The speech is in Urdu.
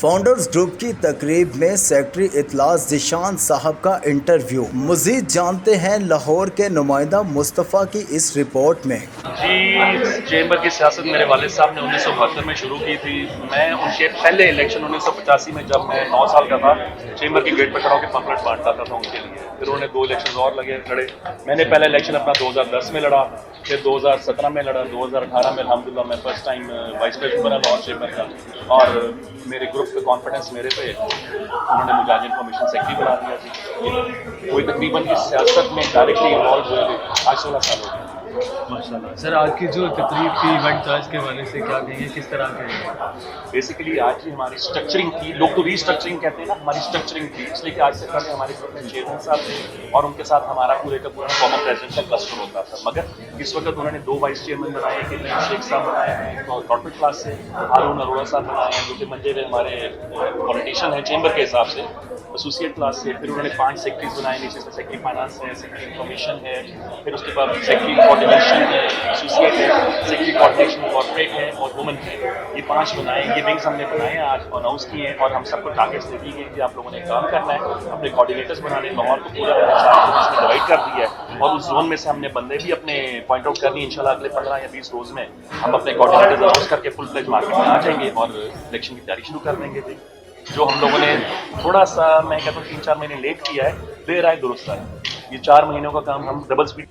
فاؤنڈرز گروپ کی تقریب میں سیکرٹری اطلاع ذیشان صاحب کا انٹرویو۔ مزید جانتے ہیں لاہور کے نمائندہ مصطفیٰ کی اس رپورٹ میں۔ جی، چیمبر کی سیاست میرے والد صاحب نے 1972 میں شروع کی تھی۔ میں ان کے پہلے الیکشن 1985 میں جب میں 9 سال کا تھا چیمبر کی گیٹ پر کھڑا ہو کے پمفلٹ بانٹتا تھا ان کے لیے۔ پھر انہوں نے 2 الیکشن اور لڑے۔ میں نے پہلا الیکشن اپنا 2010 میں لڑا، پھر 2017 میں لڑا، 2018 میں الحمدللہ میں فرسٹ ٹائم وائس پریزیڈنٹ بنا لاہور چیمبر کا، اور میرے گروپ کا کانفیڈنس میرے پہ، انہوں نے مجھے آج انفارمیشن سیکرٹری بنا دیا تھی۔ کوئی تقریباً اس سیاست میں ڈائریکٹلی انوالو ہوئے آج 16 سال ہو گئے۔ ماشاء اللہ سر، آج کی جو تقریب کی ایونٹ تھا اس کے حوالے سے کیا کہیں گے، کس طرح کہیں گے؟ بیسیکلی آج کی ہماری اسٹرکچرنگ تھی، لوگ تو ری اسٹرکچرنگ کہتے ہیں نا، ہماری اسٹرکچرنگ تھی، اس لیے کہ آج سے پہلے ہمارے گروپ میں چیئرمین صاحب تھے اور ان کے ساتھ ہمارا پورے کا پورا فارمر پریزیڈنٹ کا کلسٹر ہوتا تھا، مگر اس وقت انہوں نے 2 وائس چیئرمین بنائے ہیں، کہ شیخ صاحب بنائے ہیں کارپوریٹ کلاس سے، ہارون اروڑا صاحب بنائے ہیں جو کہ منجے ہوئے ہمارے پولیٹیشین ہیں چیمبر کے حساب سے ایسوسیٹ کلاس سے، پھر انہوں نے 5 سیکرٹریز بنائے، نیچے سے سیکرٹری فائنانس ہے، سیکرٹری انفارمیشن ہے، پھر اس کے بعد سیکرٹری کوآرڈینیشن ہے، ایسوسیٹ ہے، سیکرٹری کوآرڈینیشن کارپوریٹ ہے اور وومن ہے۔ یہ 5 بنائے، یہ ونگس ہم نے بنائے ہیں، آج اناؤنس کیے ہیں، اور ہم سب کو ٹارگیٹس دے دی گئے کہ آپ لوگوں نے کام کرنا ہے، اپنے کوآرڈینیٹرز بنانے، لاہور کو پورا 4 زونز میں ڈیوائڈ کر دیا ہے، اور اس زون میں سے ہم نے بندے بھی اپنے پوائنٹ آؤٹ کرنی، انشاءاللہ اگلے 15 یا 20 روز میں ہم اپنے کوآرڈینیٹرز اناؤنس کر کے فل فلیج مارکیٹ میں آ جائیں گے اور الیکشن کی تیاری شروع کر دیں گے۔ جو ہم لوگوں نے تھوڑا سا، میں کہتا ہوں 3-4 مہینے لیٹ کیا ہے، دیر آئے درست آئے، یہ 4 مہینوں کا کام ہم ڈبل سپیڈ